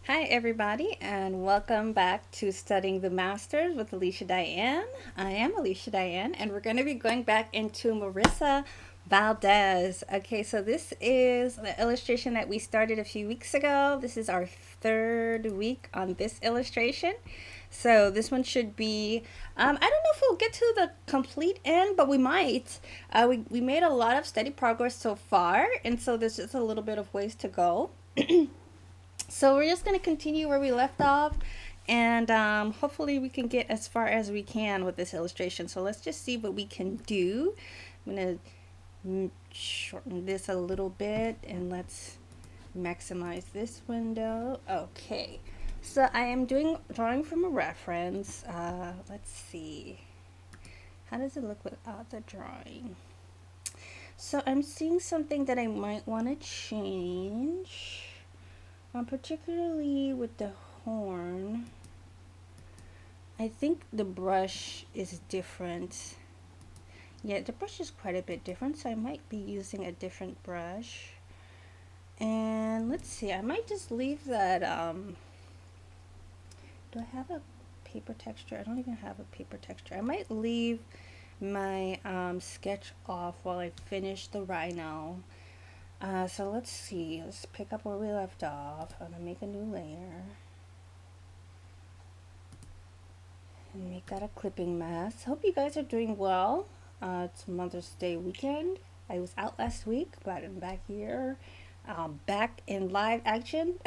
Hi, everybody, and welcome back to Studying the Masters with Alicia Dianne. I am Alicia Dianne, and we're going to be going back into Marissa Valdez. Okay, so this is the illustration that we started a few weeks ago. This is our third week on this illustration. So this one should be, I don't know if we'll get to the complete end, but we might. We made a lot of steady progress so far, and so there's just a little bit of ways to go. So we're just going to continue where we left off, and hopefully we can get as far as we can with this illustration. So let's just see what we can do. I'm going to shorten this a little bit, and let's maximize this window. Okay, so I am drawing from a reference. Let's see. How does it look without the drawing? So I'm seeing something that I might want to change. Particularly with the horn, I think the brush is different. Yeah, the brush is quite a bit different, so I might be using a different brush. And let's see, I might just leave that, do I have a paper texture? I don't even have a paper texture. I might leave my sketch off while I finish the rhino. So let's see, let's pick up where we left off. I'm gonna make a new layer. And make that a clipping mask. Hope you guys are doing well. It's Mother's Day weekend. I was out last week, but I'm back here, back in live action.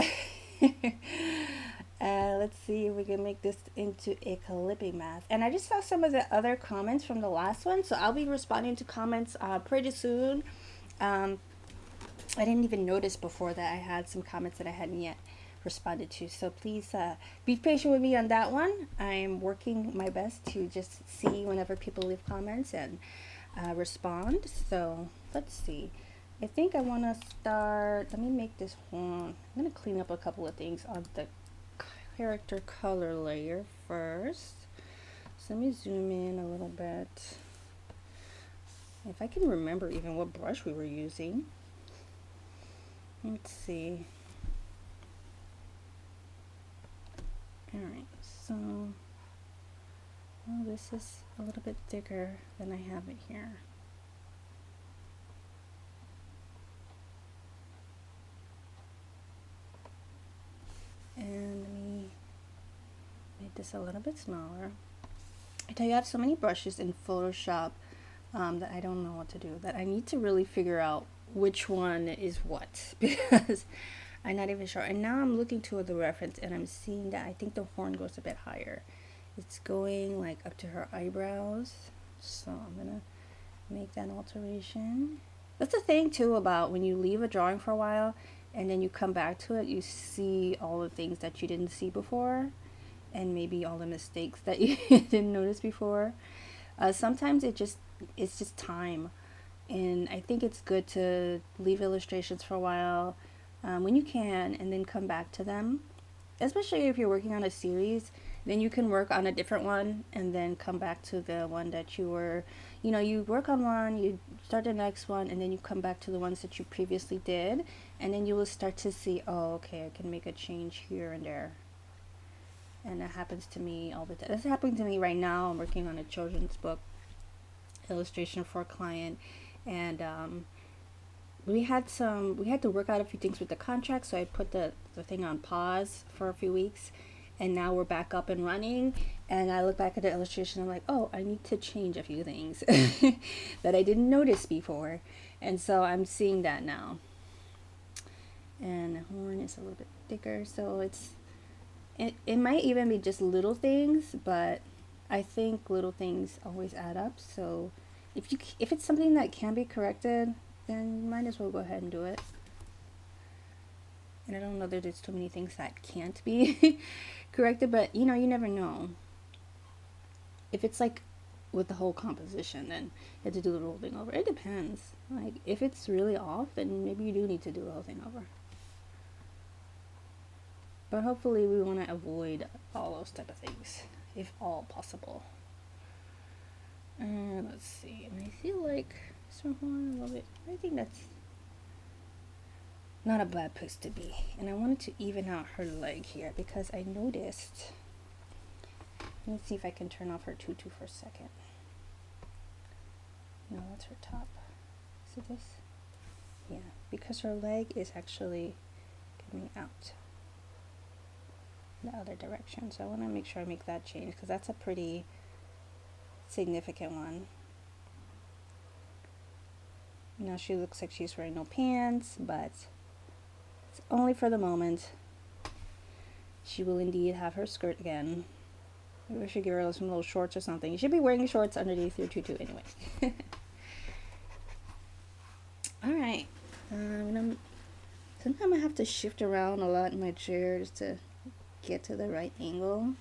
Let's see if we can make this into a clipping mask. And I just saw some of the other comments from the last one, so I'll be responding to comments pretty soon. I didn't even notice before that I had some comments that I hadn't yet responded to. So please be patient with me on that one. I'm working my best to just see whenever people leave comments and respond. So let's see. I think I want to start. Let me make this horn. I'm going to clean up a couple of things on the character color layer first. So let me zoom in a little bit. If I can remember even what brush we were using. Let's see. Alright, so this is a little bit thicker than I have it here. And let me make this a little bit smaller. I tell you, I have so many brushes in Photoshop that I don't know what to do, that I need to really figure out which one is what, because I'm not even sure. And now I'm looking to the reference and I'm seeing that I think the horn goes a bit higher. It's going like up to her eyebrows. So I'm gonna make that alteration. That's the thing too about when you leave a drawing for a while and then you come back to it, you see all the things that you didn't see before, and maybe all the mistakes that you didn't notice before. Sometimes it's just time, and I think it's good to leave illustrations for a while when you can, and then come back to them. Especially if you're working on a series, then you can work on a different one and then come back to the one that you were, you work on one, you start the next one, and then you come back to the ones that you previously did, and then you will start to see, oh, okay, I can make a change here and there. And that happens to me all the time. That's happening to me right now. I'm working on a children's book illustration for a client, and we had to work out a few things with the contract, so I put the thing on pause for a few weeks, and now we're back up and running. And I look back at the illustration, I'm like, oh, I need to change a few things that I didn't notice before, and so I'm seeing that now. And the horn is a little bit thicker, so it might even be just little things, but I think little things always add up. So if it's something that can be corrected, then you might as well go ahead and do it. And I don't know that there's too many things that can't be corrected, but you never know. If it's like with the whole composition, then you have to do the whole thing over. It depends. Like if it's really off, then maybe you do need to do the whole thing over. But hopefully we want to avoid all those type of things, if all possible. And let's see. And I feel like this one a little bit. I think that's not a bad place to be. And I wanted to even out her leg here because I noticed, let me see if I can turn off her tutu for a second. No, that's her top. See this? Yeah, because her leg is actually coming out the other direction. So I want to make sure I make that change because that's a pretty significant one. Now she looks like she's wearing no pants, but it's only for the moment. She will indeed have her skirt again. Maybe we should give her some little shorts or something. You should be wearing shorts underneath your tutu anyway. Alright. Sometimes I have to shift around a lot in my chair just to get to the right angle.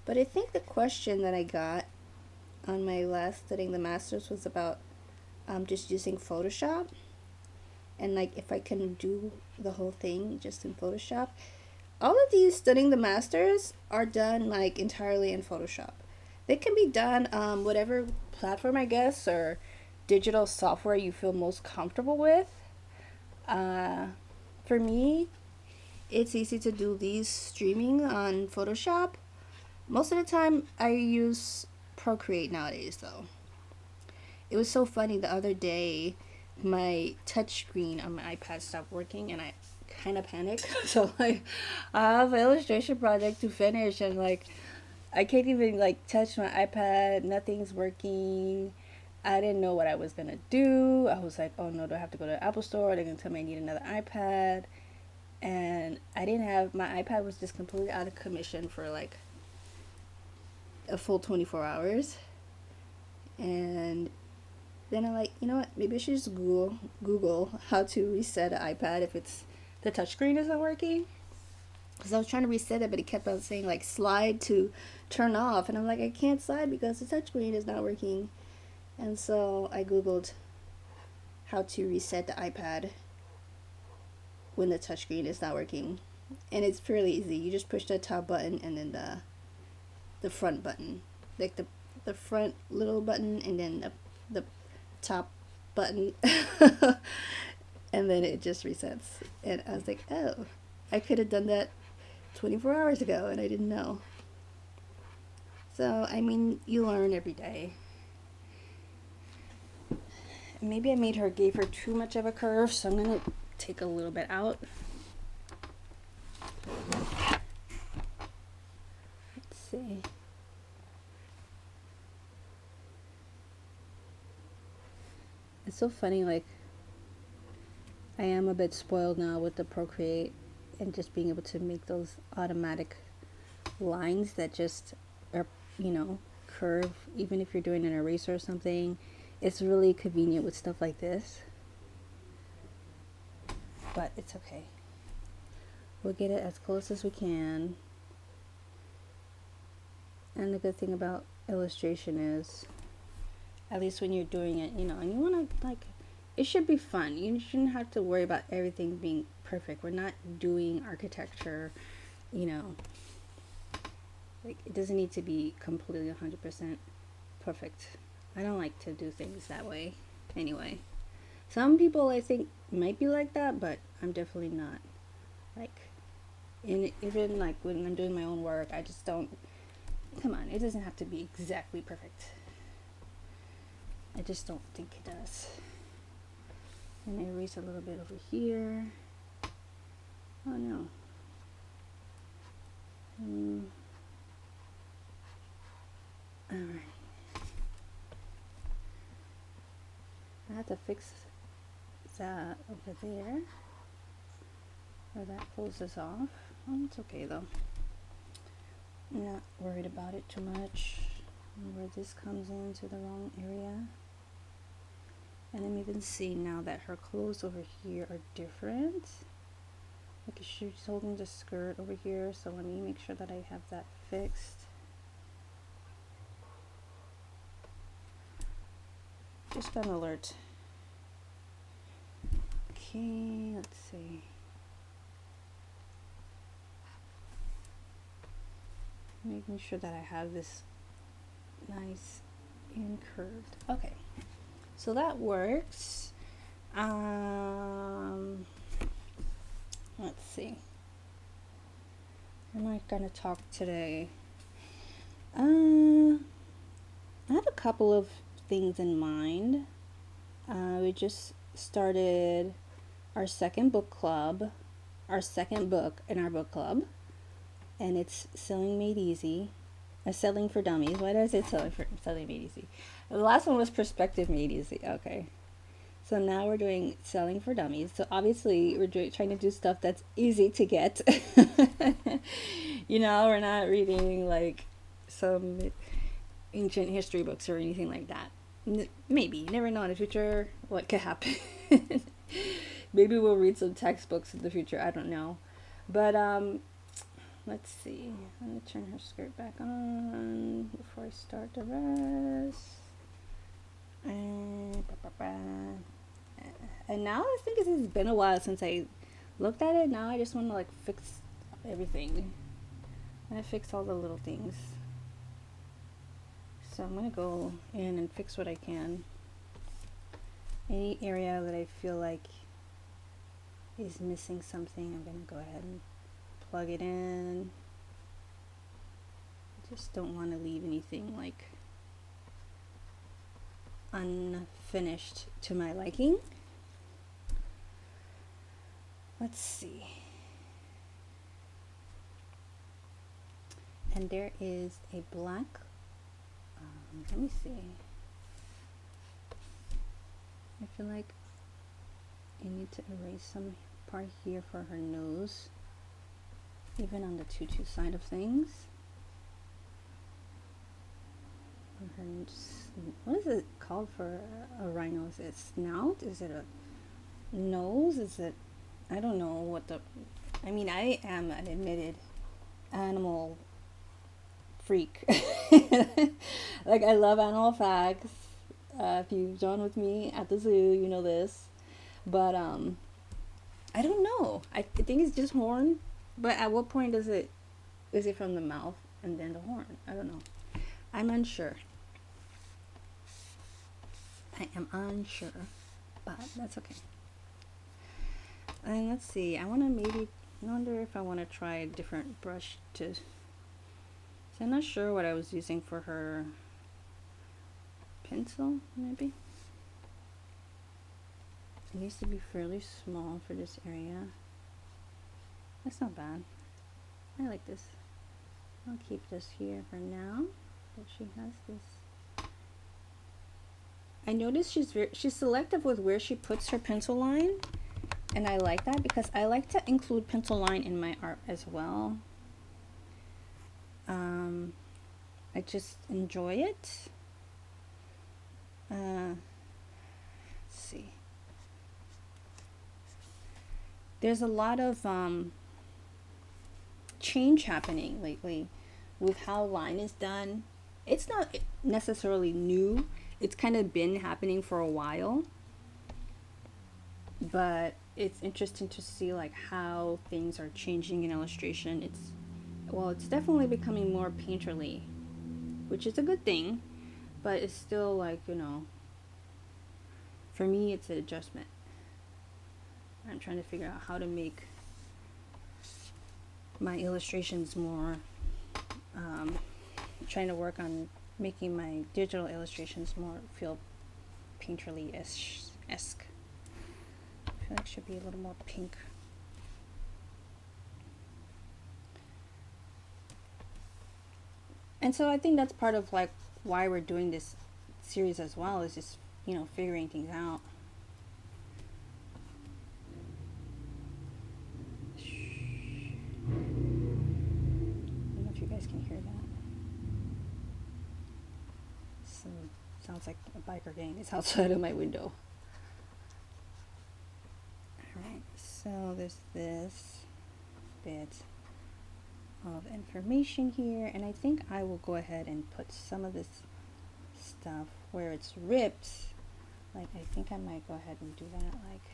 But I think the question that I got on my last studying the masters was about just using Photoshop. And like if I can do the whole thing just in Photoshop. All of these studying the masters are done like entirely in Photoshop. They can be done whatever platform, I guess, or digital software you feel most comfortable with. For me, it's easy to do these streaming on Photoshop. Most of the time, I use Procreate nowadays, though. It was so funny the other day, my touch screen on my iPad stopped working, and I kind of panicked. So like, I have an illustration project to finish, and like, I can't even like touch my iPad. Nothing's working. I didn't know what I was gonna do. I was like, oh no, do I have to go to the Apple Store? They're gonna tell me I need another iPad. And I didn't have, my iPad was just completely out of commission for like a full 24 hours. And then I'm like, you know what? Maybe I should just Google how to reset an iPad if it's the touchscreen isn't working. Because I was trying to reset it, but it kept on saying like slide to turn off, and I'm like, I can't slide because the touchscreen is not working. And so I Googled how to reset the iPad when the touchscreen is not working, and it's fairly easy. You just push the top button and then the front button, like the front little button, and then the top button, and then it just resets. And I was like, oh, I could have done that 24 hours ago and I didn't know. So I mean, you learn every day. Maybe I gave her too much of a curve, so I'm gonna take a little bit out. Let's see. It's so funny, like, I am a bit spoiled now with the Procreate and just being able to make those automatic lines that just are, curve, even if you're doing an eraser or something. It's really convenient with stuff like this. But it's okay. We'll get it as close as we can. And the good thing about illustration is, at least when you're doing it, and you want to, like, it should be fun. You shouldn't have to worry about everything being perfect. We're not doing architecture, like, it doesn't need to be completely 100% perfect. I don't like to do things that way anyway. Some people I think might be like that, but I'm definitely not. Like, even like when I'm doing my own work, I just don't, come on, it doesn't have to be exactly perfect. I just don't think it does. And I erase a little bit over here. Oh no. Alright. I have to fix that over there, where that closes off. Oh, it's okay though. I'm not worried about it too much. Where this comes into the wrong area. And I'm even seeing now that her clothes over here are different. Like, she's holding the skirt over here, so let me make sure that I have that fixed. Just got an alert. Okay, let's see. Making sure that I have this nice and curved. Okay, So that works. Let's see. Am I gonna talk today? I have a couple of things in mind. We just started our second book club, our second book in our book club, and it's Selling Made Easy. Selling for Dummies. Why did I say Selling Made Easy? The last one was Perspective Made Easy. Okay. So now we're doing Selling for Dummies. So obviously we're trying to do stuff that's easy to get. You know, we're not reading like some ancient history books or anything like that. Maybe. You never know in the future what could happen. Maybe we'll read some textbooks in the future. I don't know. But let's see. Let me turn her skirt back on before I start the rest. And now I think it's been a while since I looked at it. Now I just want to like fix everything. I fix all the little things. So I'm going to go in and fix what I can. Any area that I feel like is missing something, I'm going to go ahead and plug it in. I just don't want to leave anything like unfinished to my liking. Let's see. And there is a black, let me see. I feel like you need to erase some part here for her nose, even on the tutu side of things. Her, what is it called for a rhino? Is it snout? Is it a nose? Is it, I don't know what the, I mean, I am an admitted animal freak. Like, I love animal facts. If you've gone with me at the zoo, you know this. But I don't know. I think it's just horn. But at what point is it from the mouth and then the horn? I don't know. I'm unsure. I am unsure, but that's okay. And let's see. I wonder if I want to try a different brush to. So I'm not sure what I was using for her pencil, maybe. It needs to be fairly small for this area. That's not bad. I like this. I'll keep this here for now. But she has this. I noticed she's selective with where she puts her pencil line, and I like that because I like to include pencil line in my art as well. I just enjoy it. Let's see. There's a lot of change happening lately with how line is done. It's not necessarily new. It's kind of been happening for a while. But it's interesting to see like how things are changing in illustration. It's definitely becoming more painterly, which is a good thing, but it's still like, you know, for me it's an adjustment. I'm trying to figure out how to make my illustrations more, trying to work on making my digital illustrations more feel painterly-esque. I feel like it should be a little more pink. And so I think that's part of like why we're doing this series as well, is just, you know, figuring things out. I don't know if you guys can hear that. Sounds like a biker gang is outside of my window. Alright, so there's this bit of information here, and I think I will go ahead and put some of this stuff where it's ripped. Like, I think I might go ahead and do that, like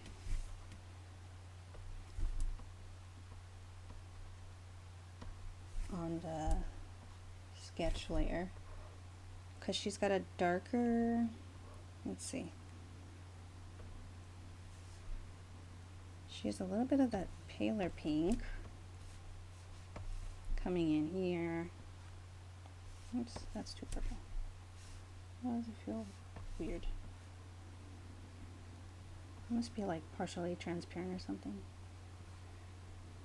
on the sketch layer, because she's got a darker, let's see, She's a little bit of that paler pink coming in here. Oops, that's too purple. Why does it feel weird? It must be like partially transparent or something.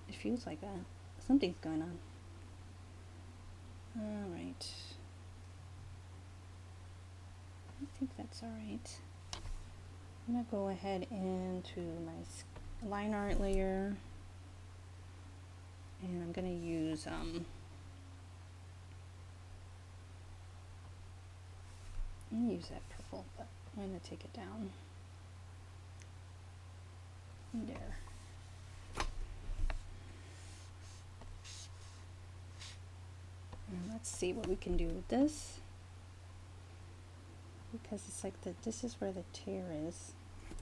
It feels like that. Something's going on. Alright. I think that's alright. I'm going to go ahead into my line art layer. And I'm going to use I'm going to use that purple, but I'm going to take it down. There. And let's see what we can do with this. Because it's like this is where the tear is.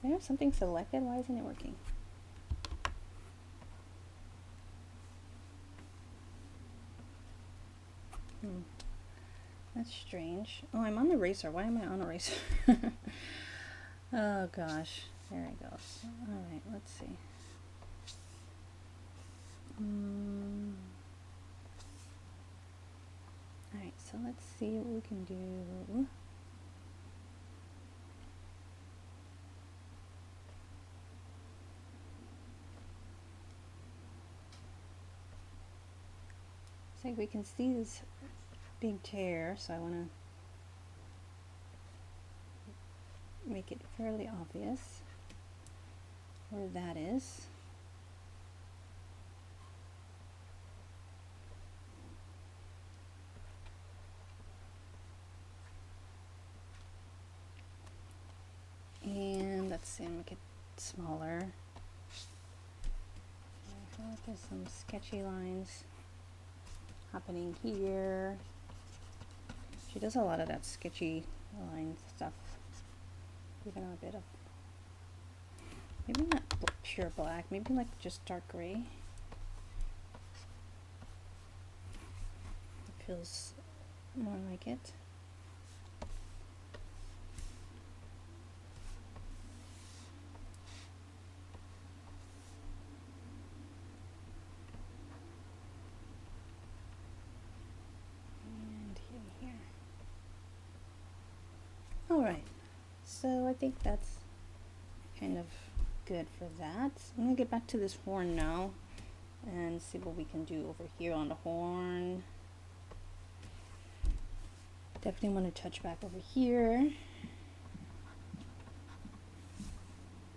I have something selected. Why isn't it working? That's strange. Oh, I'm on the eraser. Why am I on eraser? Oh gosh. There it goes. Alright, let's see. Alright, so let's see what we can do. It's like we can see this big tear, so I want to make it fairly obvious where that is. And let's see, make it smaller. I feel like there's some sketchy lines happening here. She does a lot of that sketchy line stuff. Even a bit of, maybe not pure black, maybe like just dark gray. It feels more like it. And here. Alright, so I think that's kind of good for that. I'm gonna get back to this horn now and see what we can do over here on the horn. Definitely want to touch back over here.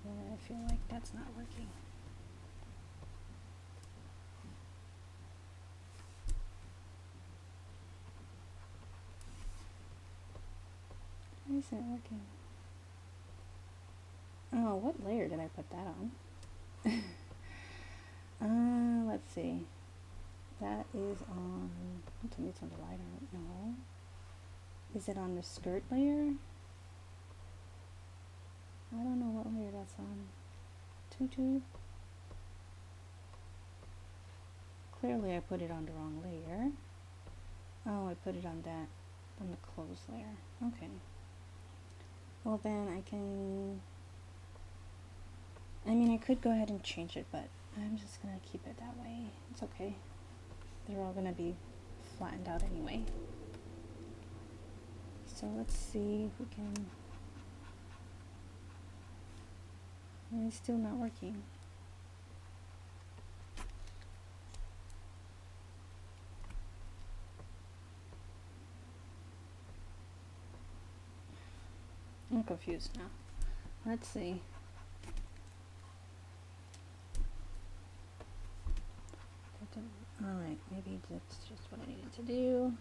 I feel like that's not working. Why isn't it working? Oh, what layer did I put that on? Let's see. That is on, tell me it's on the light art. No. Is it on the skirt layer? I don't know what layer that's on. Tutu? Clearly I put it on the wrong layer. Oh, I put it on that, on the clothes layer. Okay. Well then I can, I mean I could go ahead and change it, but I'm just gonna keep it that way. It's okay. They're all gonna be flattened out anyway. So let's see if we can, and it's still not working. I'm confused now. Let's see. Alright, maybe that's just what I needed to do.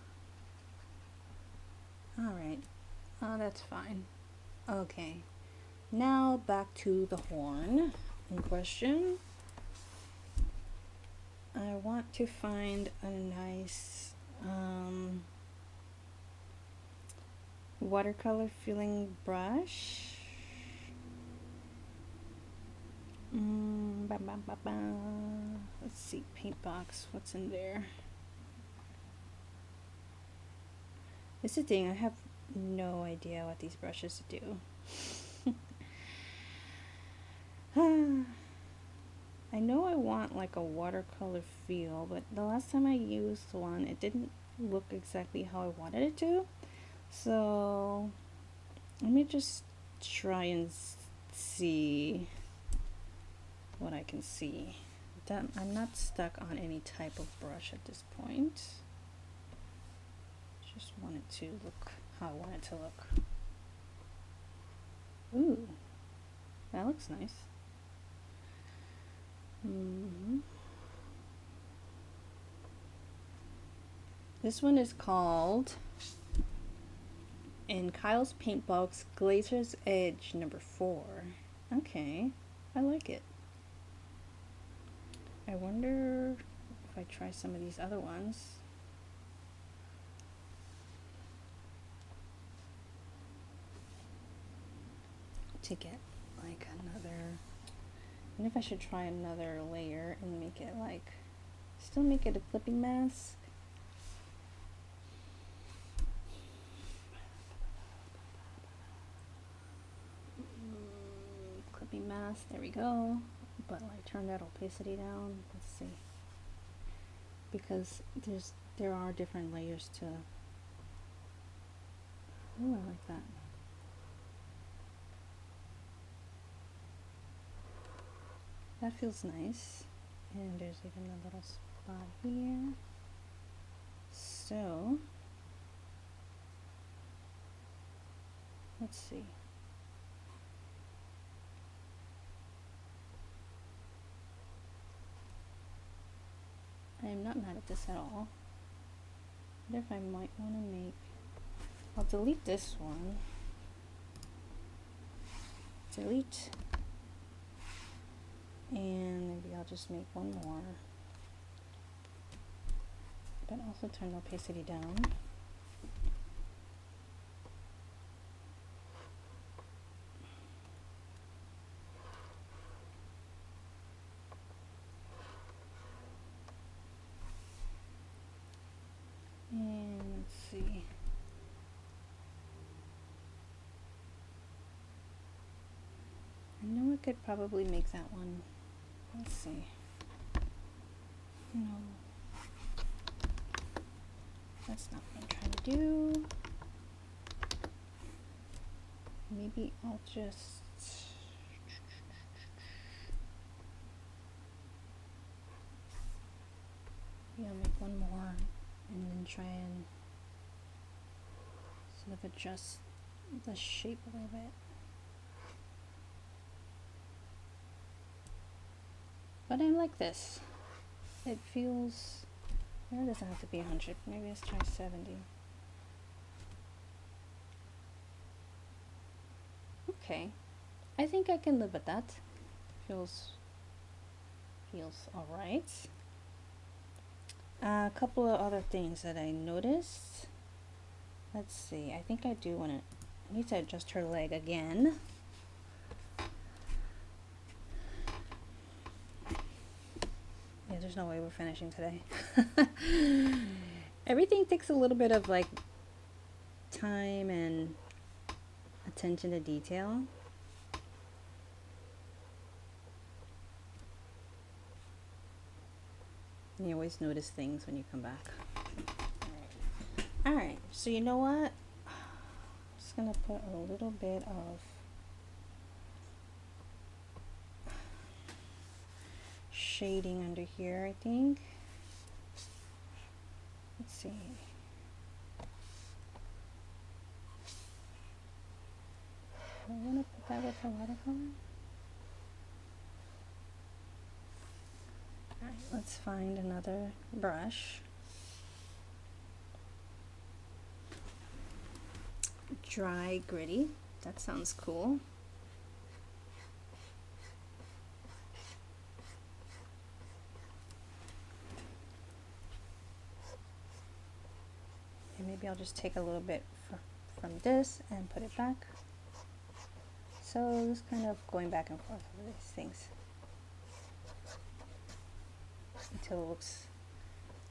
Alright, oh that's fine. Okay, now back to the horn in question. I want to find a nice watercolor filling brush. Let's see, paint box, what's in there? This is the thing, I have no idea what these brushes do. I know I want like a watercolor feel, but the last time I used one, it didn't look exactly how I wanted it to. So let me just try and see what I can see. I'm not stuck on any type of brush at this point. Just want it to look how I want it to look. Ooh, that looks nice. This one is called In Kyle's Paint Box Glazer's Edge number 4. Okay, I like it. I wonder if I try some of these other ones. To get like another, and if I should try another layer and make it like, still make it a clipping mask. Clipping mask, there we go. But like turn that opacity down. Let's see. Because there are different layers to. Ooh, I like that. That feels nice. And there's even a little spot here. So let's see. I am not mad at this at all. I wonder if I might want to make, I'll delete this one. Delete. And maybe I'll just make one more. But also turn the opacity down. And let's see. I know I could probably make that one. Let's see. No. That's not what I'm trying to do. Maybe I'll just I'll make one more and then try and sort of adjust the shape a little bit. But I like this. It feels, it doesn't have to be 100. Maybe let's try 70. Okay, I think I can live with that. Feels all right. A couple of other things that I noticed. Let's see. I think I do want to. I need to adjust her leg again. Yeah, there's no way we're finishing today. Everything takes a little bit of like time and attention to detail. And you always notice things when you come back. All right, so you know what? I'm just gonna put a little bit of shading under here, I think. Let's see. I want to put that with the watercolor. All right, let's find another brush. Dry gritty. That sounds cool. And maybe I'll just take a little bit from this and put it back. So just kind of going back and forth with these things until it looks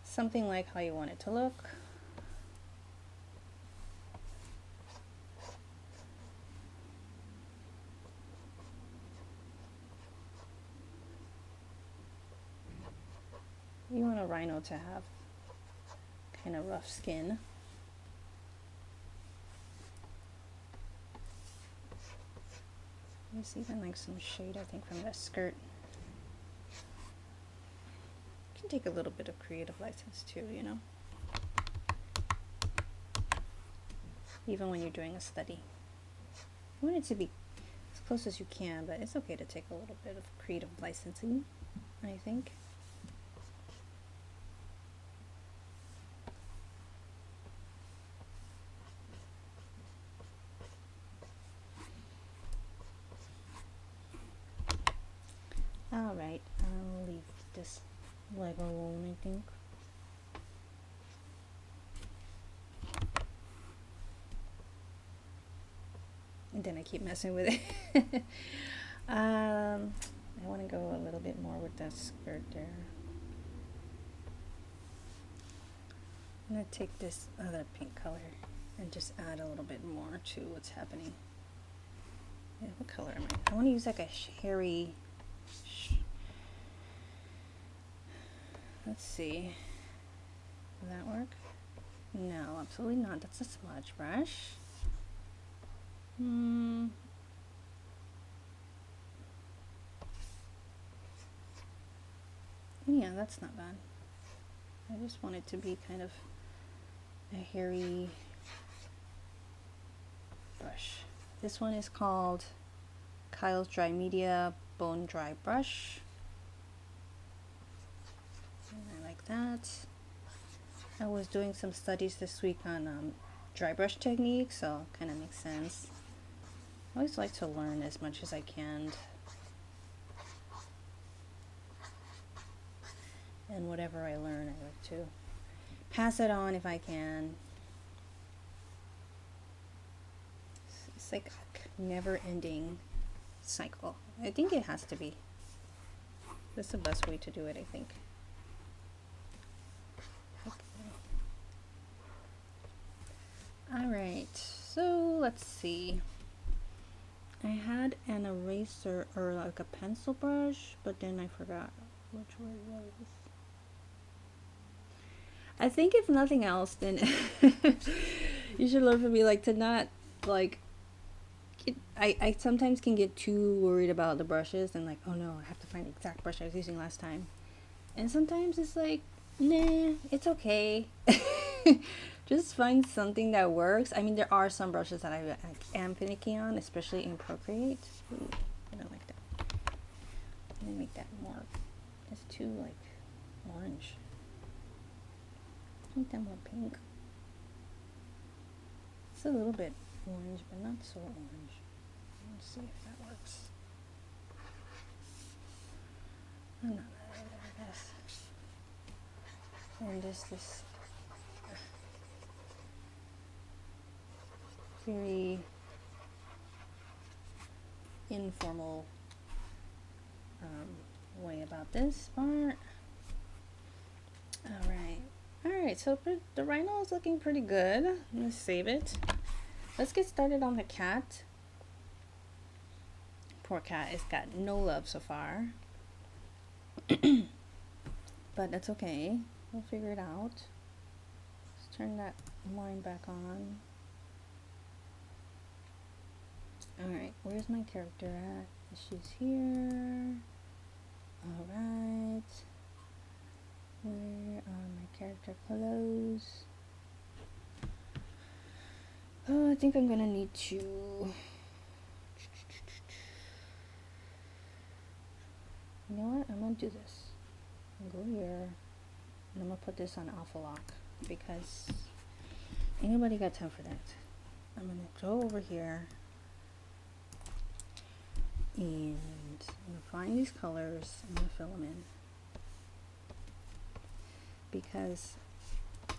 something like how you want it to look. You want a rhino to have kind of rough skin. There's even like some shade, I think, from that skirt. You can take a little bit of creative license too, you know? Even when you're doing a study. You want it to be as close as you can, but it's okay to take a little bit of creative licensing, I think. Alright, I'll leave this Lego alone, I think. And then I keep messing with it. I want to go a little bit more with that skirt there. I'm going to take this other pink color and just add a little bit more to what's happening. Yeah, what color am I? I want to use like a hairy... Let's see. Will that work? No, absolutely not. That's a smudge brush. Yeah, that's not bad. I just want it to be kind of a hairy brush. This one is called Kyle's Dry Media Bone Dry Brush. And I like that. I was doing some studies this week on dry brush technique, so kind of makes sense. I always like to learn as much as I can. And whatever I learn, I like to pass it on if I can. It's like a never-ending cycle. I think it has to be. That's the best way to do it, I think. Alright, so let's see. I had an eraser or like a pencil brush, but then I forgot which one it was. I think if nothing else, then you should learn from me, like to not like I sometimes can get too worried about the brushes and like, oh no, I have to find the exact brush I was using last time. And sometimes it's like, nah, it's okay. Just find something that works. I mean, there are some brushes that I am finicky on, especially in Procreate. Ooh, I don't like that. Let me make that more. It's too like orange. Make that more pink. It's a little bit orange, but not so orange. Let's see if that works. Oh, no, I guess. And this very informal way about this part. Alright, so the rhino is looking pretty good. I'm gonna save it. Let's get started on the cat. Poor cat has got no love so far. But that's okay. We'll figure it out. Let's turn that line back on. Alright, where's my character at? She's here. Alright. Where are my character clothes? Oh, I think I'm gonna need to... You know what? I'm gonna do this. I'm gonna go here. And I'm gonna put this on alpha lock because ain't nobody got time for that. I'm gonna go over here and I'm gonna find these colors. I'm gonna fill them in because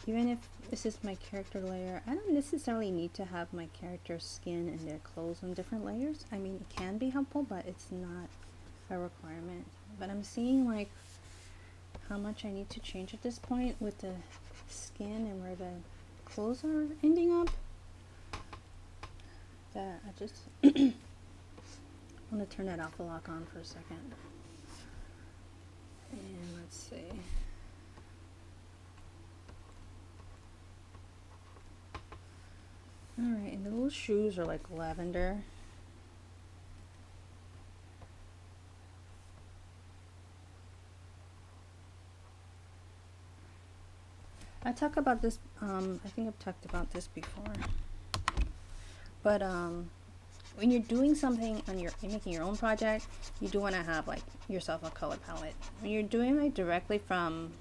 even if this is my character layer, I don't necessarily need to have my character's skin and their clothes on different layers. I mean, it can be helpful, but it's not a requirement. But I'm seeing like how much I need to change at this point with the skin and where the clothes are ending up, that I just want to turn that alpha lock on for a second. And let's see. Alright, and the little shoes are like lavender. I talk about this, I think I've talked about this before. But when you're doing something on you're making your own project, you do want to have like yourself a color palette. When you're doing like directly from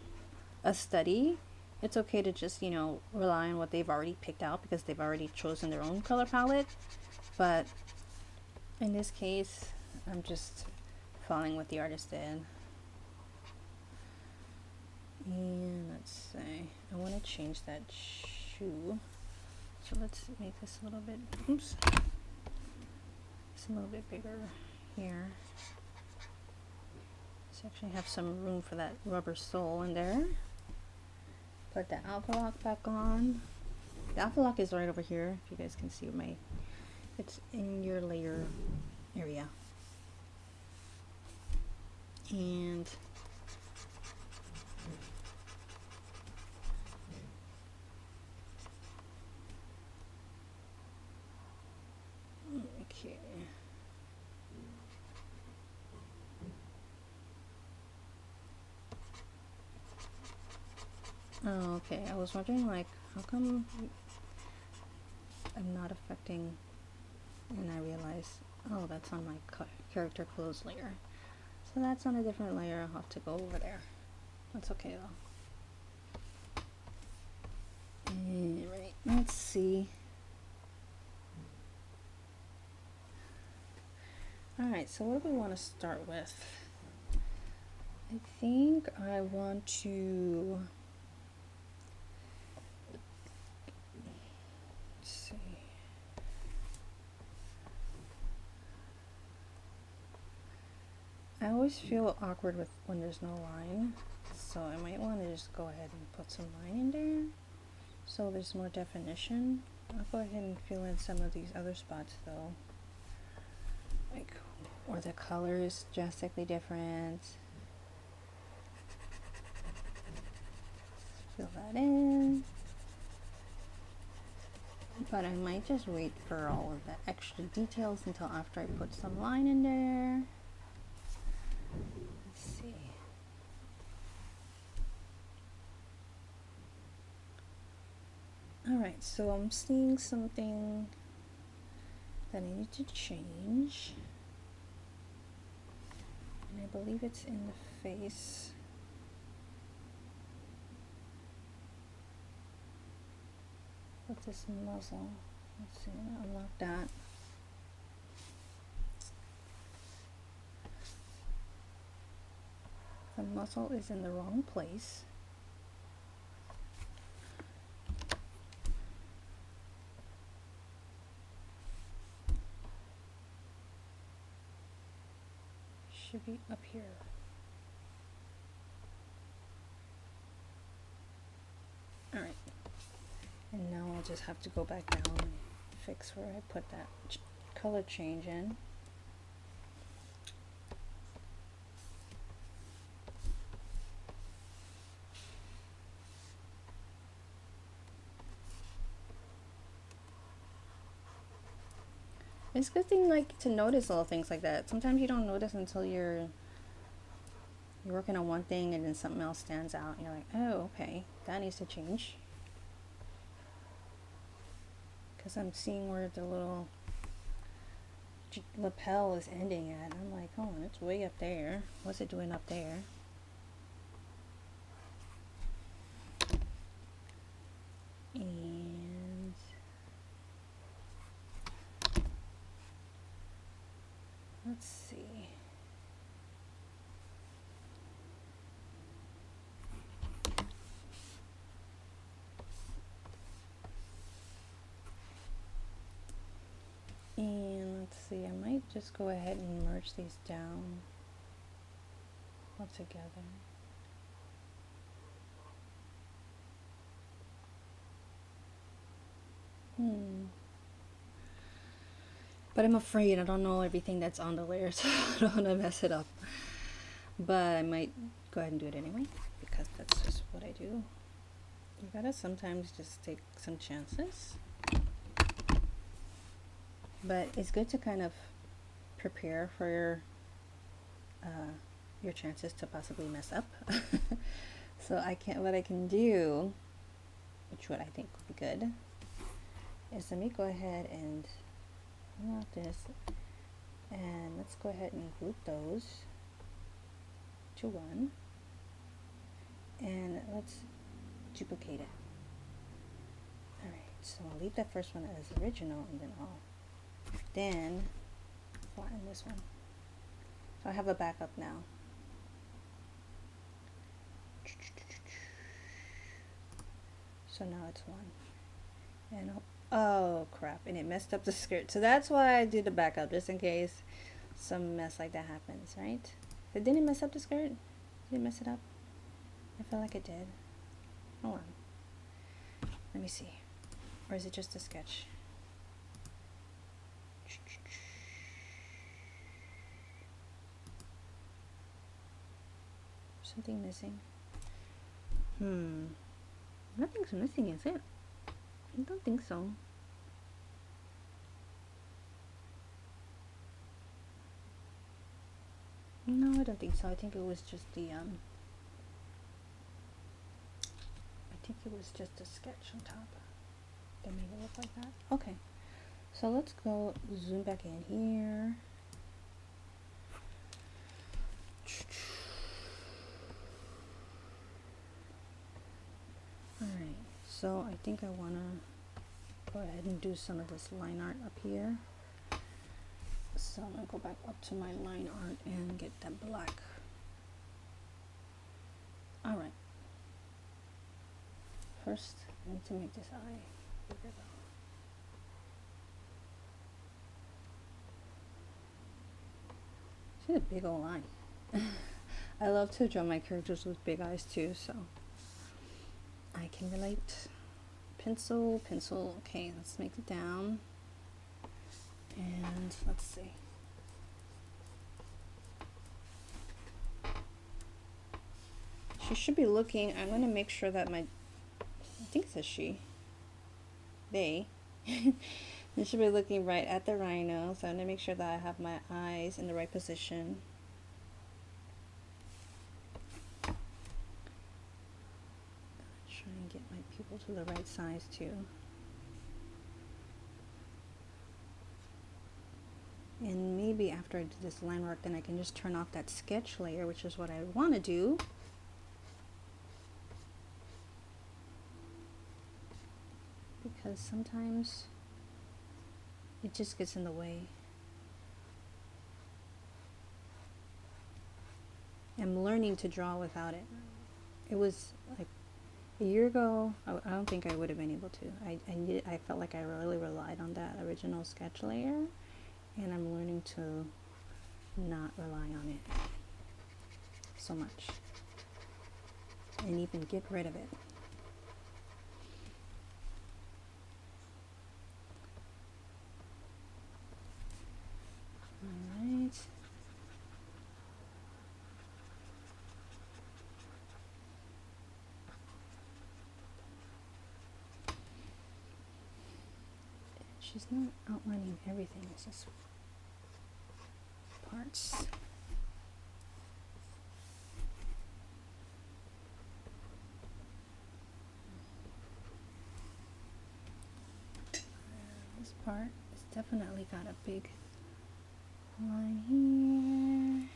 a study, it's okay to just, you know, rely on what they've already picked out because they've already chosen their own color palette. But in this case, I'm just following what the artist did. And let's say I want to change that shoe. So let's make this a little bit, oops, it's a little bit bigger here. Let's actually have some room for that rubber sole in there. Put the alpha lock back on. The alpha lock is right over here. If you guys can see my, it's in your layer area. And okay. Oh, okay. I was wondering, like, how come I'm not affecting, and I realized, oh, that's on my character clothes layer. So that's on a different layer. I'll have to go over there. That's okay, though. Alright, let's see. Alright, so what do we want to start with? I think I want to... I always feel awkward with when there's no line, so I might want to just go ahead and put some line in there so there's more definition. I'll go ahead and fill in some of these other spots though, like where the color is drastically different. Fill that in, but I might just wait for all of the extra details until after I put some line in there. Let's see. Alright, so I'm seeing something that I need to change. And I believe it's in the face. With this muzzle. Let's see, unlock that. The muzzle is in the wrong place. Should be up here. Alright. And now I'll just have to go back down and fix where I put that color change in. It's a good thing, like, to notice little things like that. Sometimes you don't notice until you're working on one thing and then something else stands out and you're like, oh, okay, that needs to change. Because I'm seeing where the little lapel is ending at. I'm like, oh, it's way up there. What's it doing up there? And let's see. And let's see, I might just go ahead and merge these down all together. But I'm afraid I don't know everything that's on the layer, so I don't want to mess it up. But I might go ahead and do it anyway, because that's just what I do. You gotta sometimes just take some chances. but it's good to kind of prepare for your chances to possibly mess up. So what I can do, which what I think would be good, is let me go ahead and pull out this, and let's go ahead and group those to one, and let's duplicate it. Alright, so I'll leave that first one as original, and then I'll flatten this one. So I have a backup now. So now it's one. And oh crap, and it messed up the skirt. So that's why I do the backup, just in case some mess like that happens, right? It didn't mess up the skirt? Did it mess it up? I feel like it did. Hold on. Let me see. Or is it just a sketch? Something missing? Nothing's missing, is it? I don't think so. No, I don't think so. I think it was just the I think it was just a sketch on top that made it look like that. Okay, so let's go zoom back in here. Alright, so I think I want to go ahead and do some of this line art up here. So I'm going to go back up to my line art and get that black. Alright. First, I need to make this eye bigger though. See the big old eye. I love to draw my characters with big eyes too, so I can relate. Pencil. Okay, let's make it down. And let's see. She should be looking, I'm going to make sure that I think it says she, they, they should be looking right at the rhino, so I'm going to make sure that I have my eyes in the right position. Try and get my pupil to the right size too. And maybe after I do this line work, then I can just turn off that sketch layer, which is what I want to do. Because sometimes it just gets in the way. I'm learning to draw without it. It was like a year ago, I don't think I would have been able to. I felt like I really relied on that original sketch layer, and I'm learning to not rely on it so much and even get rid of it. Alright. She's not outlining everything, it's just parts. This part has definitely got a big line here.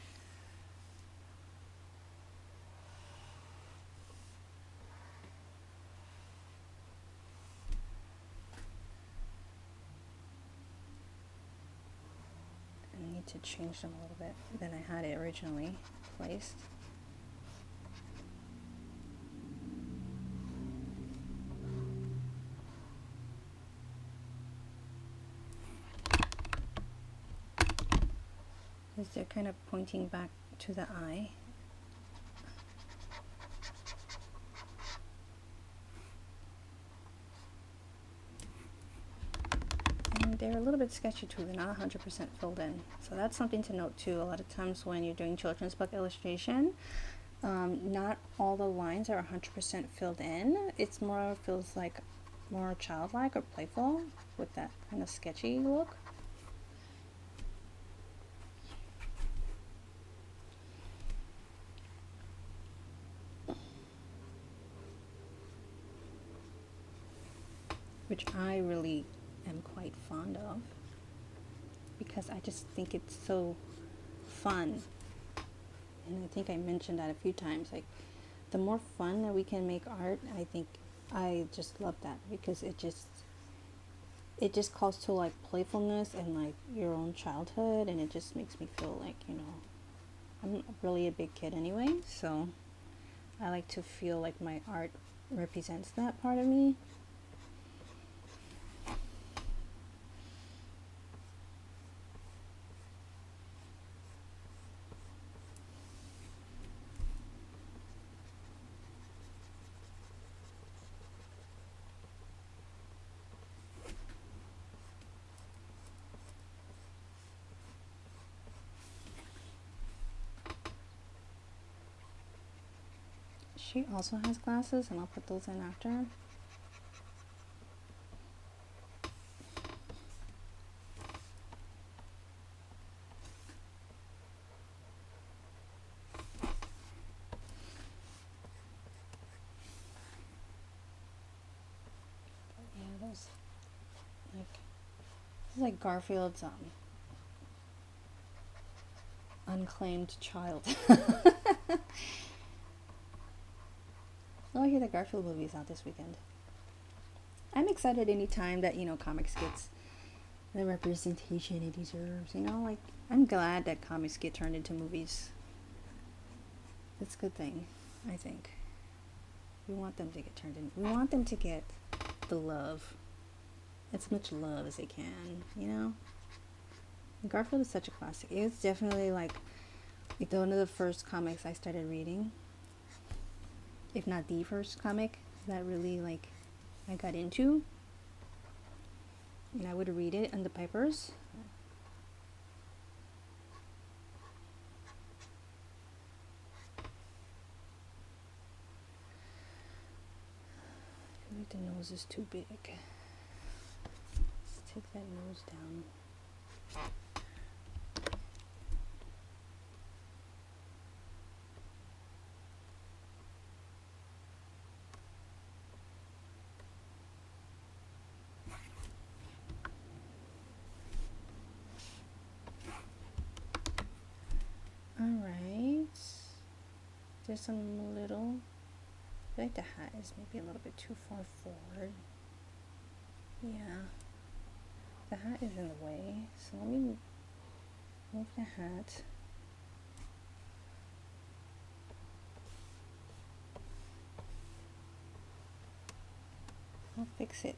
I need to change them a little bit than I had it originally placed. Because they're kind of pointing back to the eye. And they're a little bit sketchy too, they're not 100% filled in. So that's something to note too. A lot of times when you're doing children's book illustration, not all the lines are 100% filled in. It's more, feels like more childlike or playful with that kind of sketchy look. which I really am quite fond of because I just think it's so fun. And I think I mentioned that a few times. Like, the more fun that we can make art, I think I just love that because it just calls to like playfulness and like your own childhood, and it just makes me feel like, I'm really a big kid anyway, so I like to feel like my art represents that part of me. She also has glasses, and I'll put those in after. Yeah, those, like, this is like Garfield's unclaimed child. Oh, I hear the Garfield movie's out this weekend. I'm excited anytime that, comics gets the representation it deserves. Like, I'm glad that comics get turned into movies. It's a good thing, I think. We want them to get turned in. We want them to get the love. As much love as they can, Garfield is such a classic. It's definitely like one of the first comics I started reading. If not the first comic that really, like, I got into. And I would read it in the papers. I feel like the nose is too big. Let's take that nose down. Alright. There's some little... I feel like the hat is maybe a little bit too far forward. Yeah. The hat is in the way, so let me move the hat. I'll fix it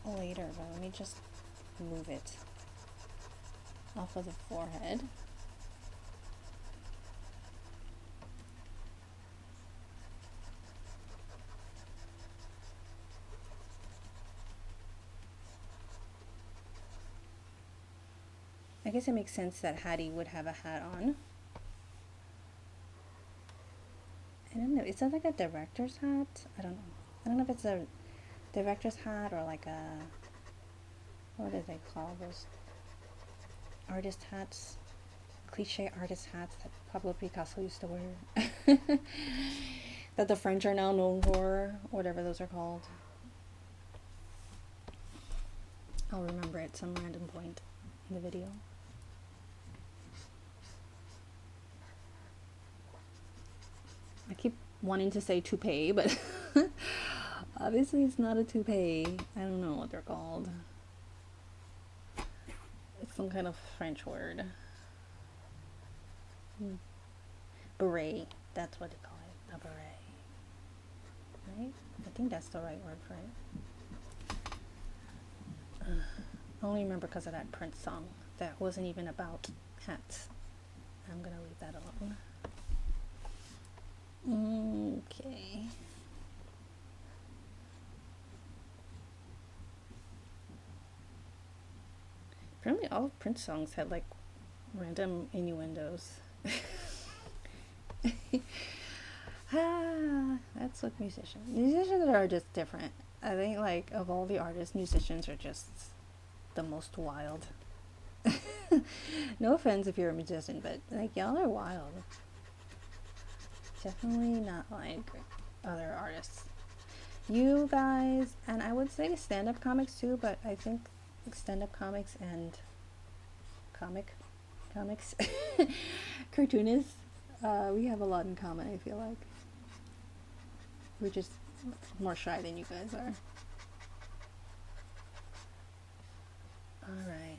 later, but let me just move it off of the forehead. I guess it makes sense that Hattie would have a hat on. I don't know, is that like a director's hat? I don't know. I don't know if it's a director's hat or like a, what do they call those artist hats? Cliche artist hats that Pablo Picasso used to wear. That the French are now known for, whatever those are called. I'll remember at some random point in the video. I keep wanting to say toupee, but obviously it's not a toupee. I don't know what they're called. It's some kind of French word. Beret, that's what they call it, a beret. Right? I think that's the right word for it. I only remember because of that Prince song that wasn't even about hats. I'm gonna leave that alone. Okay. Apparently all Prince songs had like random innuendos. That's what musicians are just different. I think, like, of all the artists, musicians are just the most wild. No offense if you're a musician, but like, y'all are wild. Definitely not like other artists. you guys, and I would say stand-up comics too, but I think stand-up comics and comics cartoonists, we have a lot in common. I feel like we're just more shy than you guys are. All right.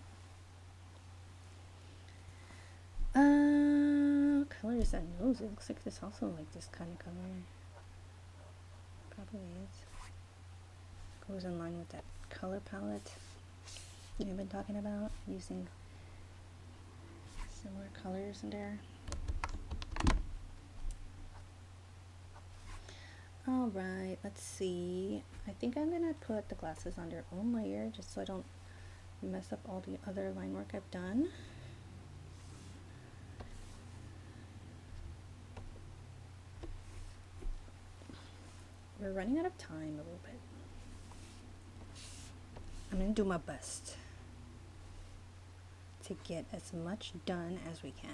Color is that nose? It looks like this also like this kind of color. Probably is. Goes in line with that color palette I've been talking about, using similar colors in there. All right, let's see. I think I'm gonna put the glasses on their own layer just so I don't mess up all the other line work I've done. We're running out of time a little bit. I'm gonna do my best to get as much done as we can.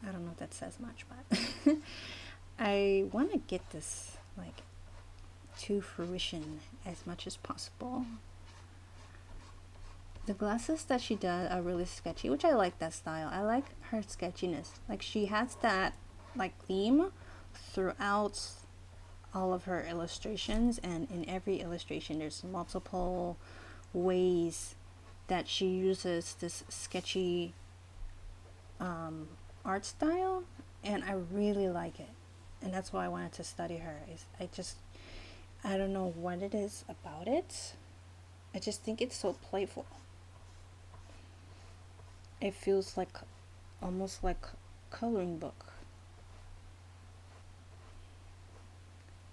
I don't know if that says much, but I want to get this like to fruition as much as possible. The glasses that she does are really sketchy, which I like that style. I like her sketchiness. Like she has that like theme throughout all of her illustrations, and in every illustration there's multiple ways that she uses this sketchy art style, and I really like it, and that's why I wanted to study her. I don't know what it is about it. I just think it's so playful. It feels like almost like a coloring book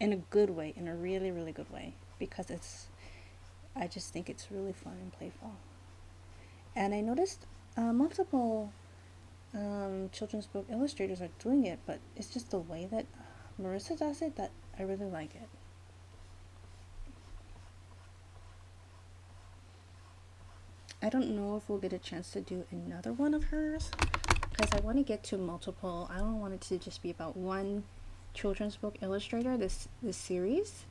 in a good way, in a really, really good way, because I just think it's really fun and playful. And I noticed multiple children's book illustrators are doing it, but it's just the way that Marissa does it that I really like it. I don't know if we'll get a chance to do another one of hers, because I want to get to multiple. I don't want it to just be about one children's book illustrator, this series.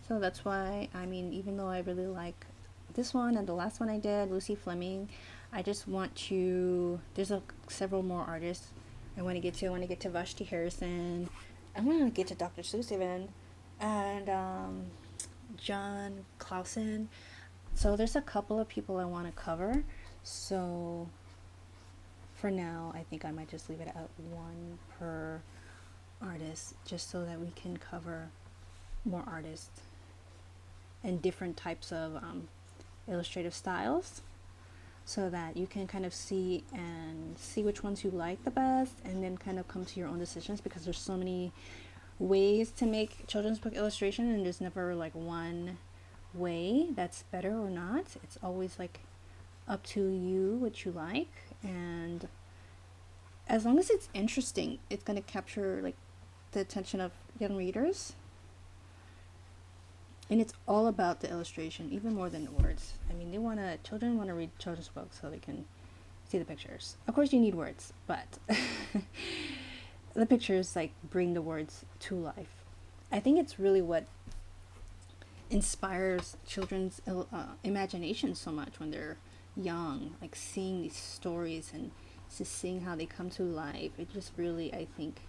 So that's why, I mean, even though I really like this one and the last one I did, Lucy Fleming, I just want to, there's several more artists I want to get to. I want to get to Vashti Harrison. I want to get to Dr. Seuss even, and John Clausen. So there's a couple of people I want to cover. So for now, I think I might just leave it at one per artist, just so that we can cover more artists and different types of illustrative styles, so that you can kind of see which ones you like the best, and then kind of come to your own decisions, because there's so many ways to make children's book illustration, and there's never like one way that's better or not. It's always like up to you what you like, and as long as it's interesting, it's going to capture like the attention of young readers. And it's all about the illustration, even more than the words. I mean, children want to read children's books so they can see the pictures. Of course you need words, but the pictures like bring the words to life. I think it's really what inspires children's imagination so much when they're young, like seeing these stories and just seeing how they come to life. It just really, I think,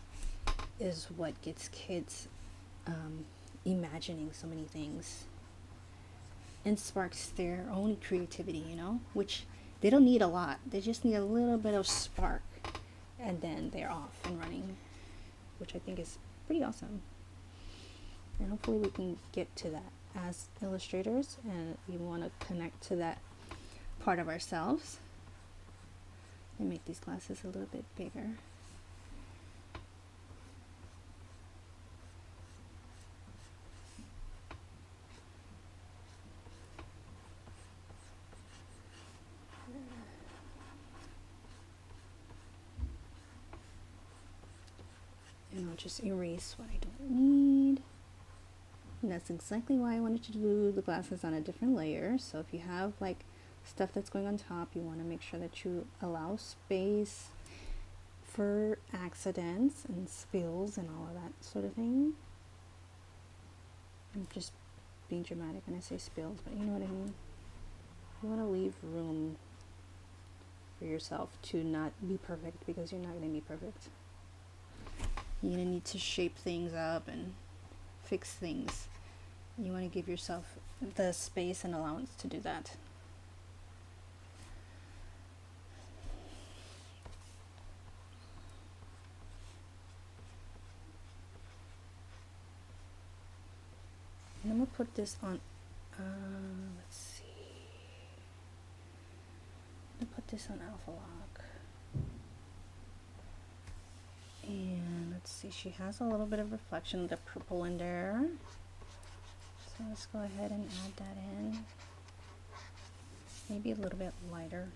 is what gets kids imagining so many things and sparks their own creativity, which they don't need a lot. They just need a little bit of spark, and then they're off and running, which I think is pretty awesome. And hopefully we can get to that as illustrators, and we want to connect to that part of ourselves and make these glasses a little bit bigger. And I'll just erase what I don't need. And that's exactly why I wanted to do the glasses on a different layer. So if you have like stuff that's going on top, you want to make sure that you allow space for accidents and spills and all of that sort of thing. I'm just being dramatic when I say spills, but you know what I mean. You want to leave room for yourself to not be perfect, because you're not going to be perfect. You're going to need to shape things up and fix things. You want to give yourself the space and allowance to do that. And I'm going to put this on, let's see. I'm going to put this on Alpha Lock. And let's see, she has a little bit of reflection of the purple in there. So let's go ahead and add that in. Maybe a little bit lighter.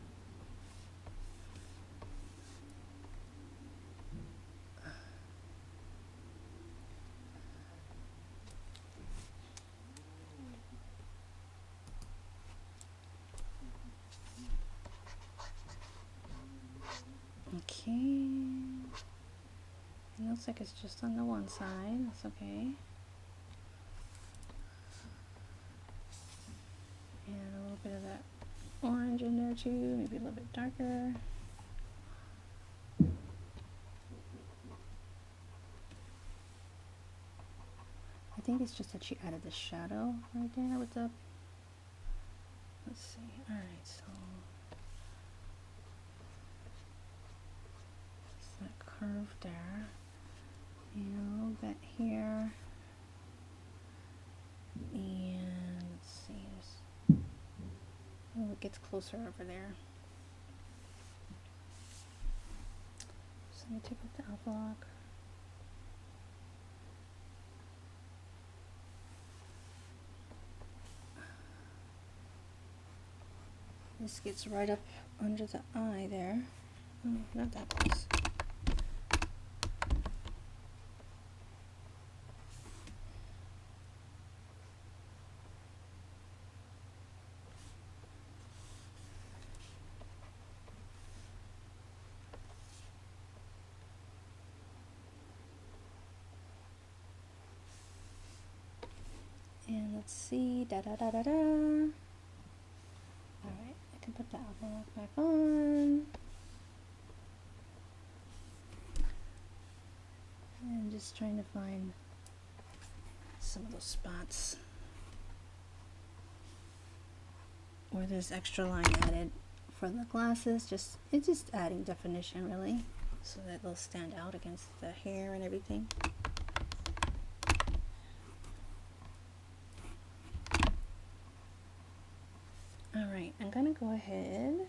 Okay. It looks like it's just on the one side. That's okay. And a little bit of that orange in there too, maybe a little bit darker. I think it's just that she added the shadow right there with the, let's see, alright, so it's that curve there, and a little bit here, and let's see, oh, it gets closer over there. So let me take out the Alpha Lock. This gets right up under the eye there. Oh, not that close. And let's see, da da da da da. Alright, I can put the Alpha Lock back on. And just trying to find some of those spots where there's extra line added for the glasses. It's just adding definition really, so that they'll stand out against the hair and everything. Alright, I'm gonna go ahead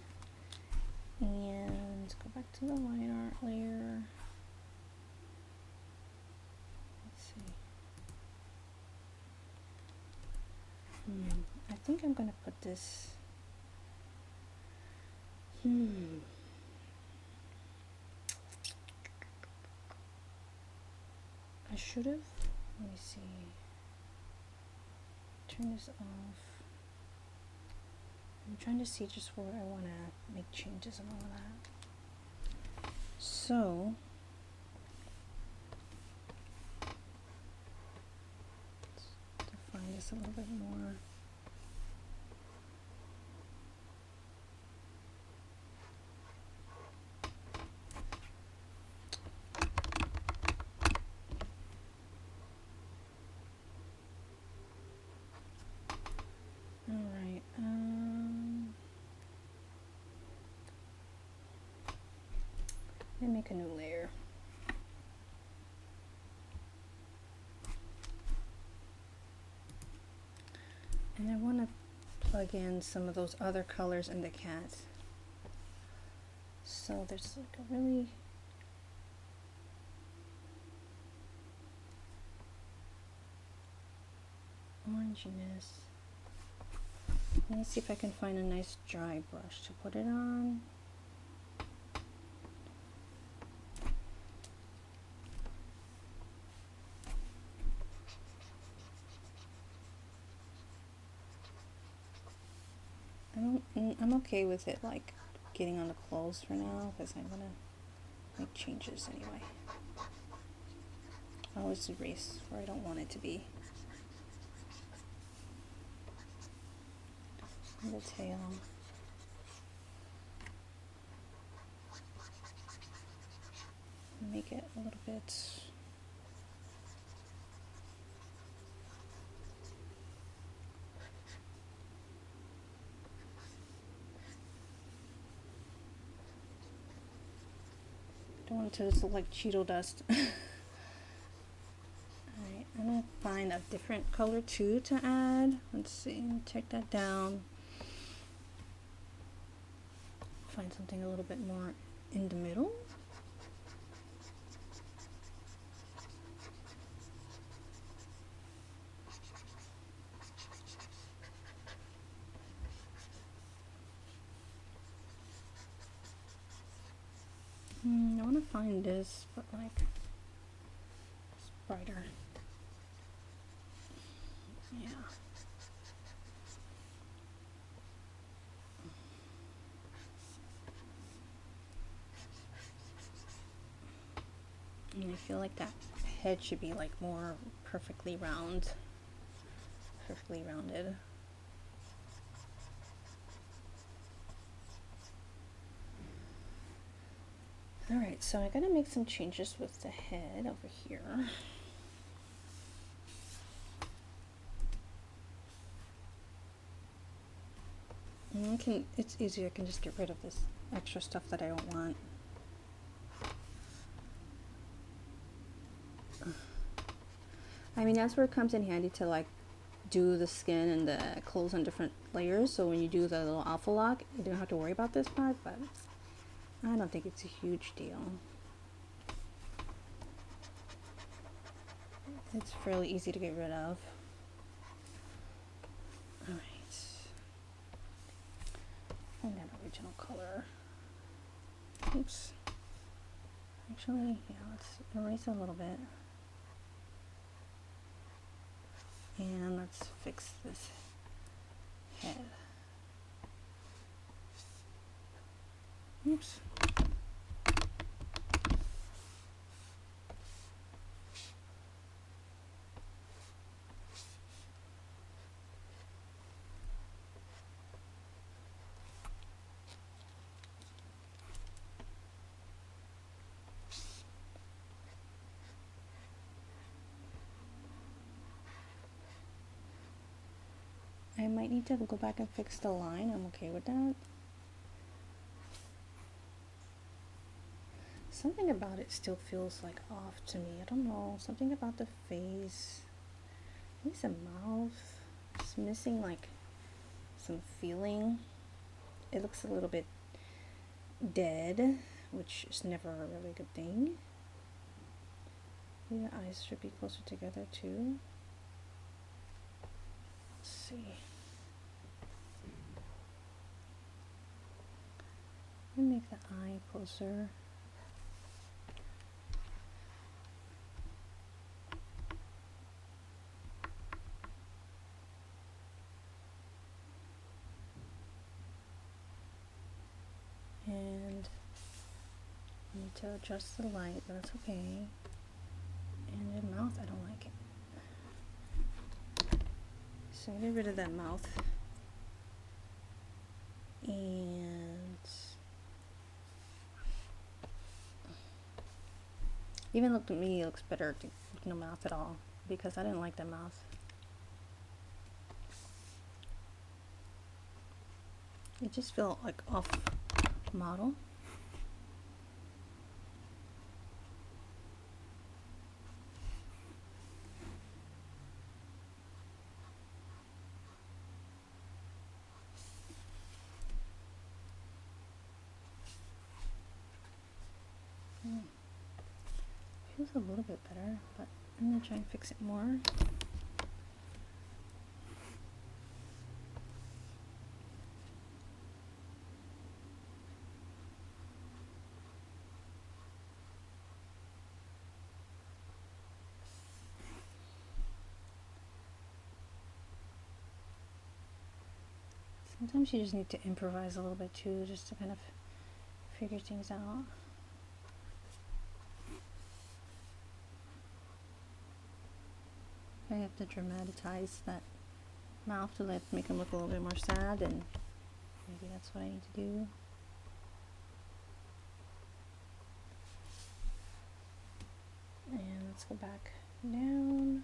and go back to the line art layer. Let's see. I think I'm gonna put this. I should have. Let me see. Turn this off. I'm trying to see just where I want to make changes and all of that. So, let's define this a little bit more. Alright, let me make a new layer. And I want to plug in some of those other colors in the cat. So there's like a really oranginess. Let me see if I can find a nice dry brush to put it on. I'm okay with it like getting on the clothes for now, because I'm gonna make changes anyway. I always erase where I don't want it to be. And the tail. Make it a little bit don't want it to just look like Cheeto dust. Alright, I'm gonna find a different color too to add. Let's see, check that down. Find something a little bit more in the middle. I want to find this, but like it's brighter. Yeah. And I feel like that head should be like more perfectly rounded. Alright, so I gotta make some changes with the head over here. And it's easier, I can just get rid of this extra stuff that I don't want. I mean, that's where it comes in handy to like do the skin and the clothes on different layers, so when you do the little alpha lock, you don't have to worry about this part, but I don't think it's a huge deal. It's fairly easy to get rid of. Alright. Find that original color. Oops. Actually, yeah, let's erase a little bit. And let's fix this head. Oops. I might need to go back and fix the line. I'm okay with that. Something about it still feels like off to me. I don't know. Something about the face. Maybe some mouth. It's missing like some feeling. It looks a little bit dead, which is never a really good thing. The eyes should be closer together too. Let's see. Let me make the eye closer. And I need to adjust the light, but that's okay. And the mouth, I don't like it. So get rid of that mouth. And even look at me, it looks better with no mouth at all, because I didn't like the mouth. It just felt like off model. Feels a little bit better, but I'm gonna try and fix it more. Sometimes you just need to improvise a little bit too, just to kind of figure things out. I have to dramatize that mouth to make him look a little bit more sad, and maybe that's what I need to do. And let's go back down.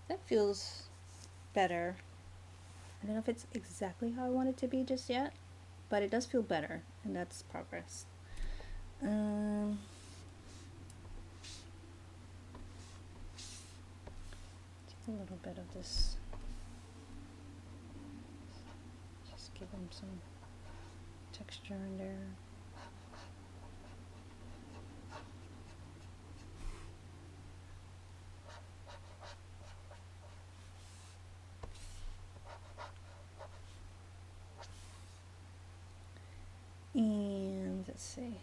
That feels better. I don't know if it's exactly how I want it to be just yet, but it does feel better, and that's progress. Take a little bit of this. Just give him some texture in there. And let's see.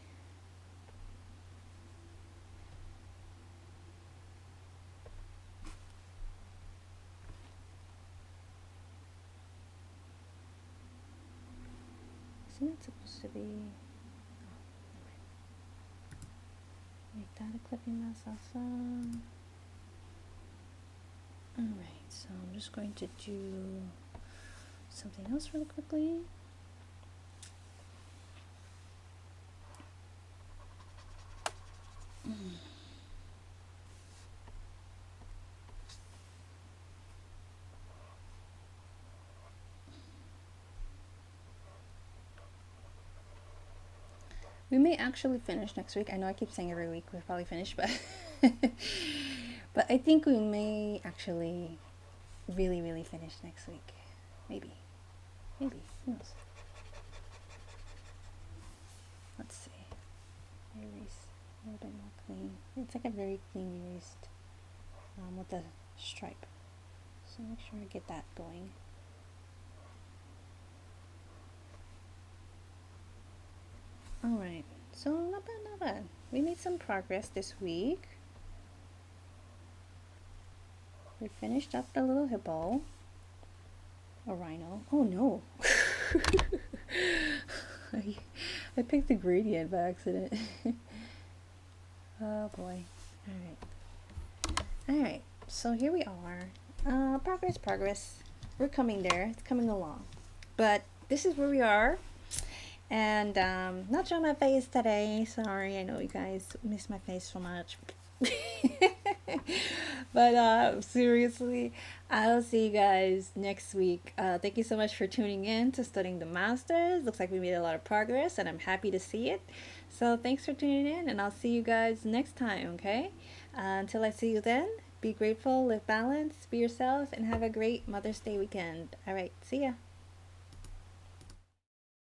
Isn't it supposed to be? Make that a clipping mask also. Alright, so I'm just going to do something else really quickly. We may actually finish next week. I know I keep saying every week we'll probably finish, but but I think we may actually really finish next week. Maybe. Who knows? Let's see. Erase a little bit more clean. It's like a very clean erased with the stripe. So make sure I get that going. Alright, so not bad. We made some progress this week. We finished up the little hippo. A rhino. Oh no! I picked the gradient by accident. Oh boy. Alright, so here we are. Progress. We're coming there. It's coming along. But this is where we are. And not showing my face today. Sorry, I know you guys miss my face so much. But seriously, I'll see you guys next week. Thank you so much for tuning in to Studying the Masters. Looks like we made a lot of progress, and I'm happy to see it. So thanks for tuning in, and I'll see you guys next time, okay? Until I see you then, be grateful, live balanced, be yourself, and have a great Mother's Day weekend. All right, see ya.